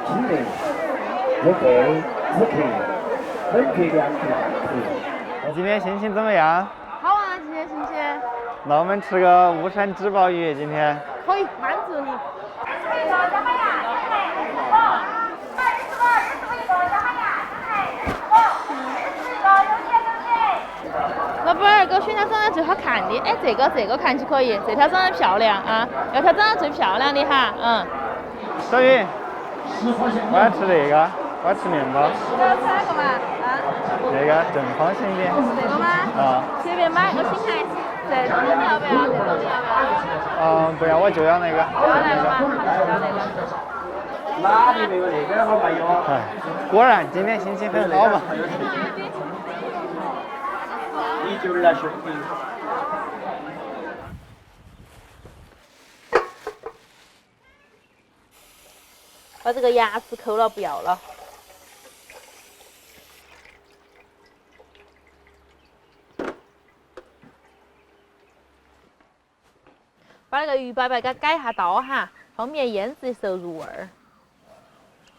今日我给此刻本客2个你今天心情怎么样？好啊，今天心情那我们吃个巫山纸包鱼，今天可以满足你。老板儿，给我选条长得最好看的。哎，这个看起可以，这条长得漂亮啊，要条长得最漂亮的哈，小雨，我要吃这个，我要吃面包。你要吃哪个嘛？啊？那个正方形的。这个吗？啊。随便买，我先看。这种你要不要？这种你要不要？不要，我就要那个。要那个吗？好，要那个。哪里没有那个好卖哟？哎，果然今天心情很好嘛。你就是那兄弟。把这个牙齿抠了，不要了。把那个鱼摆摆给它改一下刀哈，方便腌制的时候入味儿。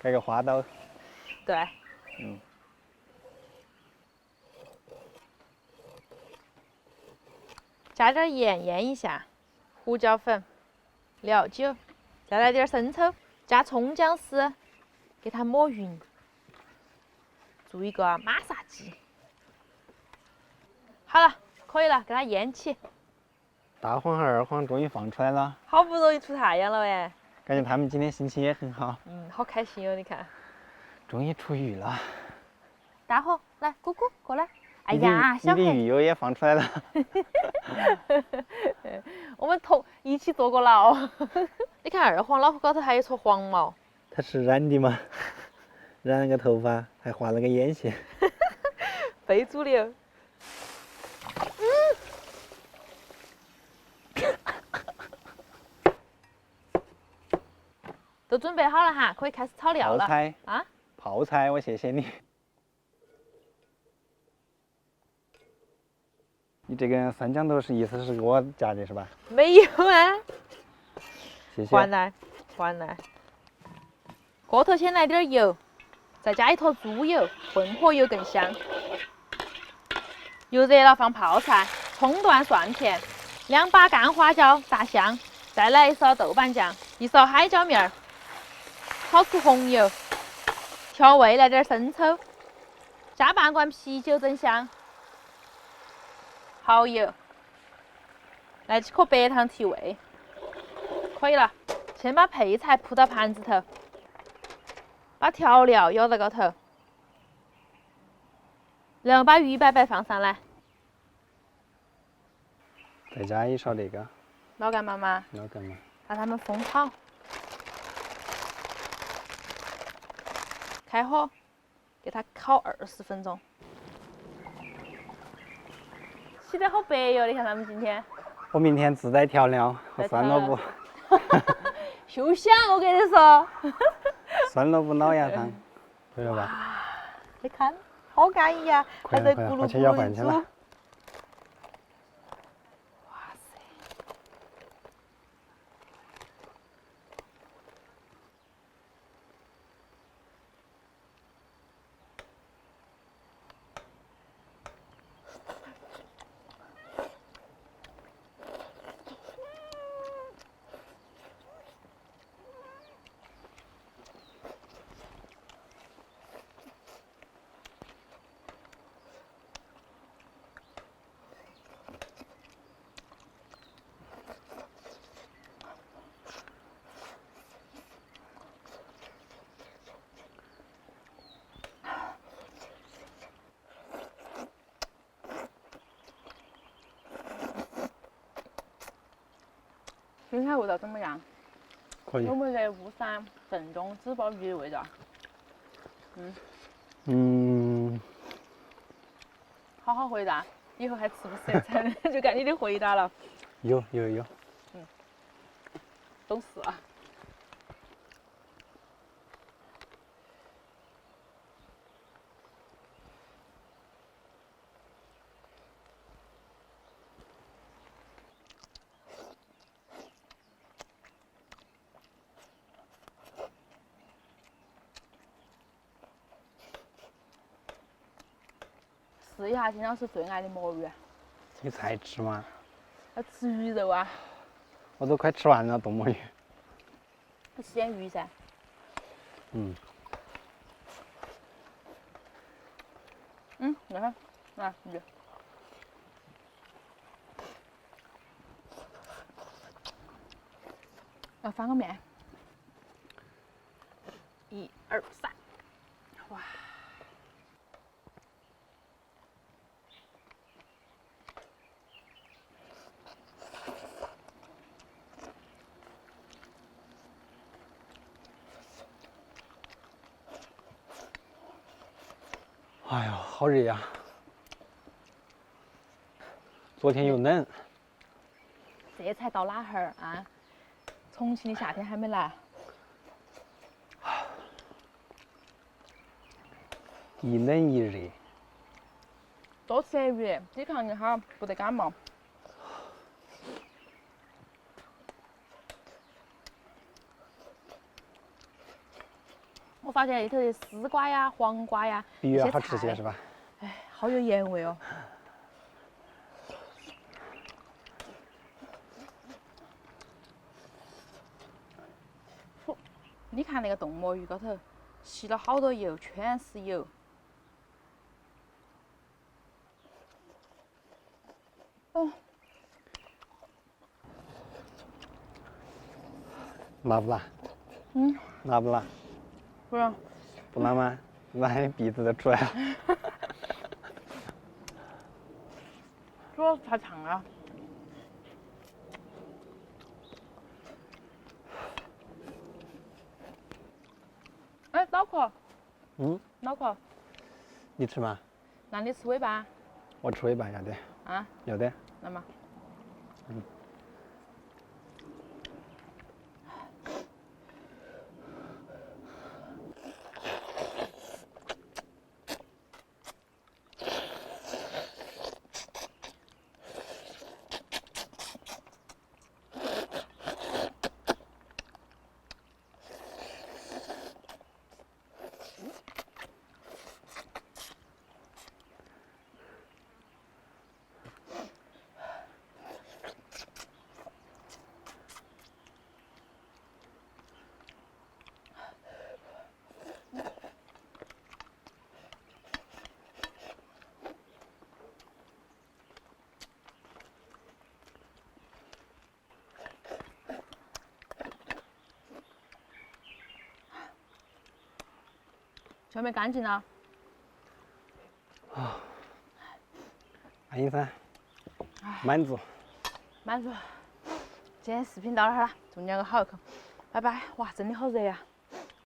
改个花刀。对。加点盐腌一下，胡椒粉、料酒，再来点生抽，加葱姜丝，给它抹匀，做一个马杀鸡。好了，可以了，给它腌起。大黄和二黄终于放出来了，好不容易出太阳了哎。感觉他们今天心情也很好。好开心哦！你看，终于出鱼了。大伙来，姑姑过来。哎呀，小黑，你的鱼友也放出来了。我们一起坐过牢。你看二黄脑壳高头还有一撮黄毛。他是染的吗？染了个头发，还画了个眼线。非主流。都准备好了哈，可以开始炒料了。泡菜啊？泡菜，我谢谢你。你这个三江头是意思是给我加的是吧？没有啊。谢谢。换来，换来。锅头先来点油，再加一坨猪油，混合油更香。油热了放泡菜、葱段、蒜片，2把干花椒、大香，再来1勺豆瓣酱，1勺海椒面儿，炒出红油，调味来点生抽，加半罐啤酒增香。蚝油，来几颗白糖提味，可以了。先把配菜铺到盘子头，把调料舀到高头，然后把鱼摆摆放上来。再加1勺那个。老干妈吗？老干妈。让它们疯炒。开火，给它烤20分钟。洗得好白哟！你看他们今天。我明天自带调料和酸萝卜。休想！我跟你说。酸萝卜老鸭汤，可以了吧？你看，好安逸呀，还在咕噜咕噜煮。今天味道怎么样？可以。有没得巫山正宗纸包鱼的味道？好好回答，以后还吃不吃得成？就看你的回答了。有。懂事啊。试一下金老师最爱的魔芋。你才吃吗？要吃鱼肉啊，我都快吃完了，冬魔芋。吃点鱼噻。嗯，你看，来鱼。要翻个面。1、2、3，哇！哎呀，好热呀！昨天又冷。这才到哪哈儿啊？重庆的夏天还没来。一冷一热。多吃点鱼，抵抗力好，不得感冒。我发现里头的丝瓜呀、黄瓜呀，比鱼好吃些是吧？哎，好有盐味哦。你看那个冻魔芋高头，吸了好多油，全是油。哦，辣不辣？辣不辣？不是，不辣吗？那你鼻子都出来了。主要是太烫了。哎，脑壳。脑壳。你吃吗？那你吃尾巴？我吃尾巴要得。啊？要得。来嘛。消灭干净了。安逸噻。满足。满足。今天视频到这儿了，祝你两个好一口，拜拜。哇，真的好热呀！